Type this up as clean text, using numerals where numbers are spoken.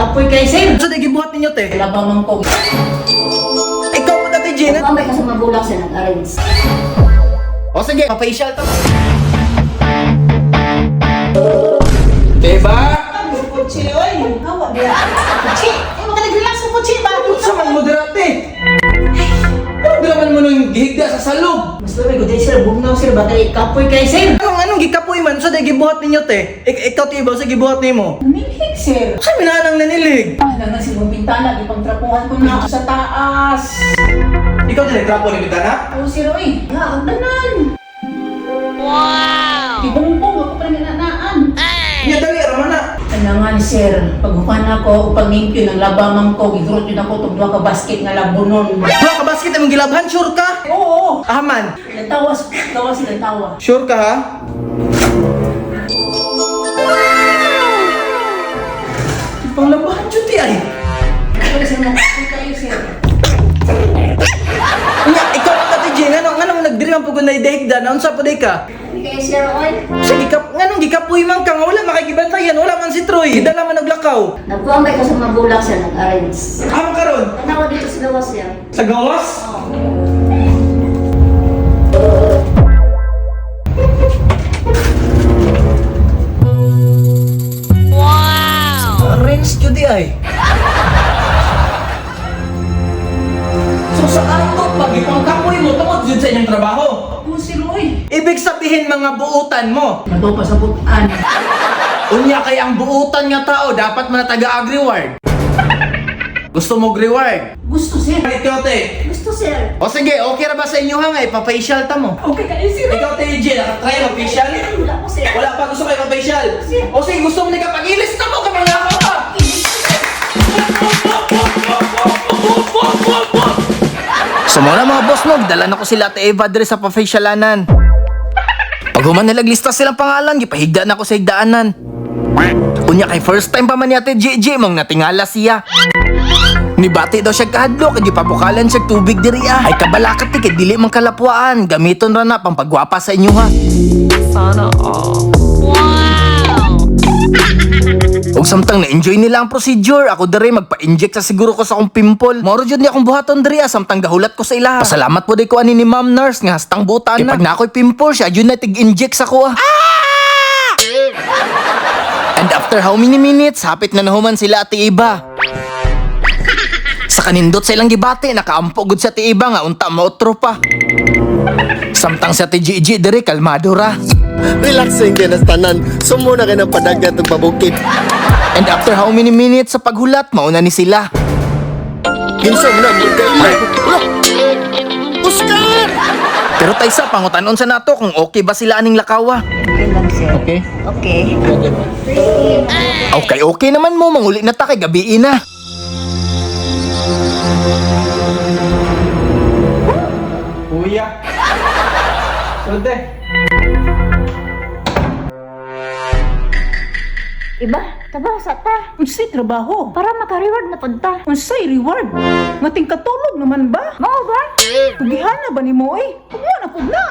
kapoy kay sir. So, di gibuhat ninyo, te. Labamang ko. Ikaw po dati, Gina. Mamay ka sa magulang sir nag-arrange. O sige, papasyal to. Diba? Puchi, oy. Hawa dia. Puchi. Eh, makanag-relax sa puchi ba? Sa man moderate. Ano naman mo nung gihigda sa salog? Mas lumay ko din sir, bugnaw sir, bakit kapoy kay sir? Anong gikapoy man? So, di gibuhat ninyo, te. Ikaw, te, ba? Sa gibuhat nimo. Namihig sir. Sa minanang nanilig. Alam na sir, bintana, ipangtrapuhan ko na sa taas. Ikaw, te, trapo ni Bitana? Oo sir, oy. Ang tanan. Wow! Ibongpong ako pa rin nanaan. Niya, dali, araman na. Kailangan sir, paghukan ako, pag-nimpyo ng labamang ko, gidurot yun ako itong duha ka basket nga labunon. Duha ka basket among gilabhan, sure ka? Oo! Aman, Natawa sila, tawa. sure ka, ha? Panglabahan, Juti, ay. Ako na sir, nakakita kayo sir. Nya, ikaw ang kati, Jen. Anong nagdiriman po kung naidahigda? Naunsa po day ka? Hindi kayo sir, oy. Sige, anong gikapoy man ka nga? Wala makikibantayan, wala man si Troy. Dala man naglakaw. Nagpamay ka sa magulang sir, nag-arrange. Amo karon Ano ako dito sa gawas sir? sa gawas? Arrange Judy ay. So sa ato, pag ipangkapoy mo, tungkol dyan sa inyong trabaho. Oo sir, oy. Ibig sabihin mga buutan mo. Nado pa sa butaan. Unya kay ang buutan nga tao, dapat man taga-ag-reward. Gusto mo reward? Gusto sir. Ikaw, te. Gusto sir. O sige, okay ra ba sa inyo ha nga? Ipapasyal ta mo. Okay kayo sir. Ikaw, te, Jen, nakatry mag-facial? Wala ko sir. Wala pa gusto kayo mag-facial? O sige, gusto mo na kapag-ilis na mo ka mga ka! So muna mga boss mo, dala na ko sila Ate Eva dire sa pa-facialanan. Pag human nilaglista silang pangalan, gipahigda na ko sa higdaanan. Unya kay first time pa man ni Ate JJ, mong natingala siya. Nibati daw siya kahadlok, kaya pabukalan siya tubig diri ah. Ay kabalakat ti, kay dili man kalapwaan. Gamiton ra na pang pagwapa sa inyo ha. Sana all. Wow! Og samtang na-enjoy nila ang procedure, ako diri magpa-inject sa siguro ko sa akong pimple. Moro jud ni akong buhaton diri samtang gahulat ko sa ila. Pasalamat po di ko ani ni Ma'am Nurse nga hastang butan na. Pag na ako'y pimple siya, jud na tig-inject sa ko ah. And after how many minutes, hapit na nahuman sila Ate Iba. Sa kanindot sa ilang gibati, nakaampo gud sa Ate Iba nga unta mautro pa. Samtang sa Ate Gigi diri kalmado ra. Relaxing din ang tanan. Sumuna ka ng padagat ng pabukid. And after how many minutes sa paghulat, mauna ni sila. Kinsom na mo kayo. Oscar! Pero taysa, pangutanon sa nato kung okay ba sila aning lakawa. Okay lang sir. Okay. Okay. Okay naman mo, manguli na ta kay gabi na. Kuya. Sunod Iba, tabasa ta. Unsay trabaho? Para maka-reward na punta. Unsay reward? Mating katulog naman ba? Mao ba? Pugihana ba ni mo eh? Kumuha na pud na.